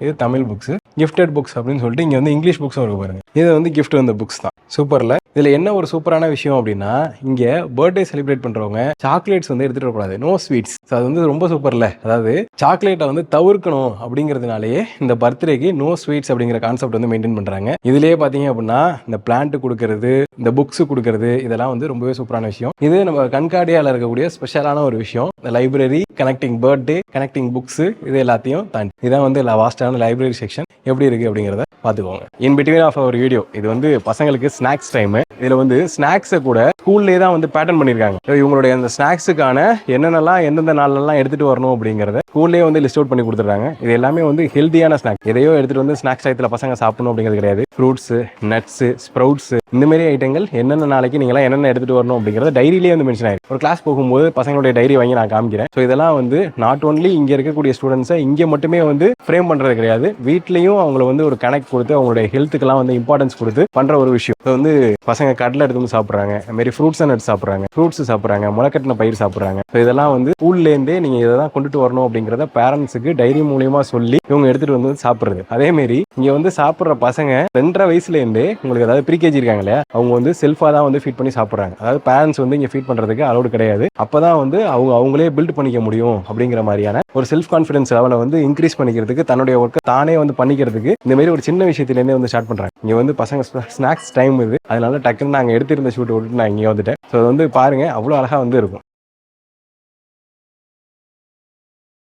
இது Tamil books. Gifted books அப்படின்னு சொல்லிட்டு இங்கே வந்து இங்கிலீஷ் புக்ஸும் இருக்கு பாருங்க. இது வந்து கிஃப்ட் வந்த புக்ஸ் தான். சூப்பர்ல. இதில் என்ன ஒரு சூப்பரான விஷயம் அப்படின்னா, இங்கே பர்த்டே செலிப்ரேட் பண்ணுறவங்க சாக்லேட்ஸ் வந்து எடுத்துகிட்டு வரக்கூடாது, நோ ஸ்வீட்ஸ். அது வந்து ரொம்ப சூப்பர்ல. அதாவது சாக்லேட்டை வந்து தவிர்க்கணும் அப்படிங்கிறதுனாலேயே இந்த பர்த்டேக்கு நோ ஸ்வீட்ஸ் அப்படிங்கிற கான்செப்ட் வந்து மெயின்டைன் பண்ணுறாங்க. இதுலேயே பார்த்தீங்க அப்படின்னா இந்த பிளான்ட் கொடுக்கறது, இந்த புக்ஸ் கொடுக்கறது, இதெல்லாம் வந்து ரொம்பவே சூப்பரான விஷயம். இது நம்ம கண்காடியால் இருக்கக்கூடிய ஸ்பெஷலான ஒரு விஷயம். இந்த library connecting birthday, connecting books, இது எல்லாத்தையும் தாண்டி இதான் வந்து வாஸ்டான லைப்ரரி செக்ஷன் எப்படி இருக்கு அப்படிங்கிறத பார்த்துக்கோங்க. In between of our video இது வந்து பசங்களுக்கு ஸ்நாக்ஸ் டைம். இதுல வந்து ஸ்நாக்ஸை கூட ஸ்கூல்லேயே தான் வந்து பேட்டர்ன் பண்ணியிருக்காங்க. இவங்களுடைய அந்த ஸ்நாக்ஸுக்கான என்னென்னலாம் எந்தெந்த நாள்லாம் எடுத்துட்டு வரணும் அப்படிங்கிறத ஸ்கூல்லேயே வந்து லிஸ்ட் அவுட் பண்ணி கொடுத்துட்றாங்க. இது எல்லாமே வந்து ஹெல்த்தியான ஸ்நாக்ஸ். எதையோ எடுத்துட்டு வந்து ஸ்நாக்ஸ் டயத்தில் பசங்க சாப்பிடணும் அப்படிங்கிறது கிடையாது. ஃப்ரூட்ஸ், நட்ஸ், ஸ்ப்ரவுட்ஸ், இந்த மாதிரி ஐட்டங்கள் என்னென்ன நாளைக்கு நீங்களாம் என்னென்ன எடுத்துட்டு வரணும் அப்படிங்கிறத டைரியிலேயே வந்து மென்ஷன் ஆயிருக்கு. ஒரு கிளாஸ் போகும்போது பசங்களுடைய டைரி வாங்கி நான் காமிக்கிறேன். ஸோ இதெல்லாம் வந்து நாட் ஓன்லி இங்கே இருக்கக்கூடிய ஸ்டூடெண்ட்ஸை இங்கே மட்டுமே வந்து ஃப்ரேம் பண்ணுறது கிடையாது, வீட்லேயும் அவங்கள வந்து ஒரு கனெக்ட் கொடுத்து அவங்களுடைய ஹெல்த்துக்கெல்லாம் வந்து இம்பார்ட்டன்ஸ் கொடுத்து பண்ணுற ஒரு விஷயம். ஸோ வந்து பசங்க கடலை எடுத்து வந்து சாப்பிட்றாங்க, அதுமாரி ஃப்ரூட்ஸ் அண்ட் நட்ஸ் சாப்பிட்றாங்க, ஃப்ரூட்ஸ் சாப்பிட்றாங்க, முளைக்கட்டின பயிர் சாப்பிட்றாங்க. ஸோ இதெல்லாம் வந்து ஸ்கூல்லேருந்தே நீங்கள் இதை தான் கொண்டுட்டு வரணும் அப்படிங்கிறத பேரண்ட்ஸுக்கு டைரி மூலியமாக சொல்லி இவங்க எடுத்துகிட்டு வந்து சாப்பிட்றது. அதேமாரி இங்கே வந்து சாப்பிட்ற பசங்க 2.5 வயசுலேருந்தே உங்களுக்கு அதாவது ப்ரீகேஜி இருக்காங்க இல்லையா, அவங்க வந்து செல்ஃபாக தான் வந்து ஃபீட் பண்ணி சாப்பிட்றாங்க. அதாவது பேரண்ட்ஸ் வந்து இங்கே ஃபீட் பண்ணுறதுக்கு அலோடு கிடையாது. அப்போ தான் வந்து அவங்களே பில்ட் பண்ணிக்க முடியும் அப்படிங்கிற மாதிரியான ஒரு செல்ஃப் கான்ஃபிடன்ஸ் லெவலை வந்து இன்க்ரீஸ் பண்ணிக்கிறதுக்கு, தன்னுடைய ஒர்க்கை தானே வந்து பண்ணிக்கிறதுக்கு இந்த மாதிரி ஒரு சின்ன விஷயத்துலேருந்தே வந்து ஸ்டார்ட் பண்ணுறாங்க. இங்கே வந்து பசங்க ஸ்நாக்ஸ் டைம் இது, அதனால டக்குன்னு நாங்கள் எடுத்திருந்த ஷூட்டை விட்டுட்டு நான் இங்கே வந்துட்டேன். ஸோ வந்து பாருங்கள், அவ்வளோ அழகாக வந்து இருக்கும்.